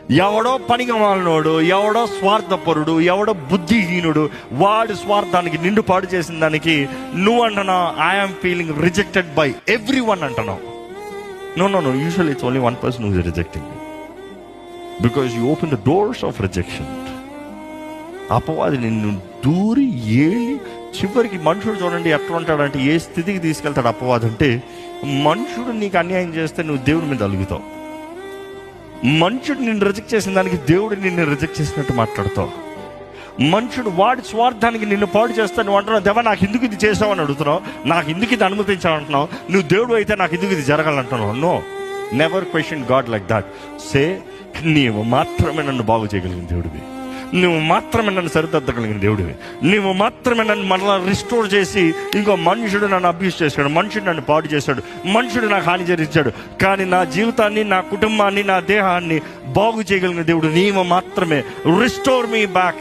ఎవడో పనికిమాలినోడు, ఎవడో స్వార్థపరుడు, ఎవడో బుద్ధిహీనుడు, వాడి స్వార్థానికి నిండు పాడు చేసిన దానికి నువ్వు అంటున్నావు I'm feeling rejected by every one అంటున్నావు. No, usually it's only one person who is rejecting because you open the doors of rejection. అపవాది నిన్ను దూరి ఏలి చివరికి మనుషుడు చూడండి ఎట్లా ఉంటాడంటే, ఏ స్థితికి తీసుకెళ్తాడు అపవాది అంటే, మనుషుడు నీకు అన్యాయం చేస్తే నువ్వు దేవుడి మీద అలుగుతావు. మనుషుడు నిన్ను రిజెక్ట్ చేసిన దానికి దేవుడు నిన్ను రిజెక్ట్ చేసినట్టు మాట్లాడతావు. మనుషుడు వాడి స్వార్థానికి నిన్ను పాడు చేస్తాను నువ్వు అంటున్నావు, దేవా నాకు ఎందుకు ఇది చేసావు అని అడుగుతున్నావు, నాకు ఎందుకు ఇది అనుమతించావు అంటున్నావు. నువ్వు దేవుడు అయితే నాకు ఎందుకు ఇది జరగాలంటున్నావు. No, never question God like that. సే నీవు మాత్రమే నన్ను బాగు చేయగలిగిన దేవుడివి, నువ్వు మాత్రమే నన్ను సరిదిద్దగలిగిన దేవుడివి, నువ్వు మాత్రమే నన్ను మరలా రిస్టోర్ చేసి, ఇంకో మనుషుడు నన్ను అబ్యూస్ చేశాడు, మనుషుడు నన్ను పాడు చేశాడు, మనుషుడు నాకు హాని జరిగించాడు, కానీ నా జీవితాన్ని, నా కుటుంబాన్ని, నా దేహాన్ని బాగు చేయగలిగిన దేవుడు నీవు మాత్రమే. రిస్టోర్ మీ బ్యాక్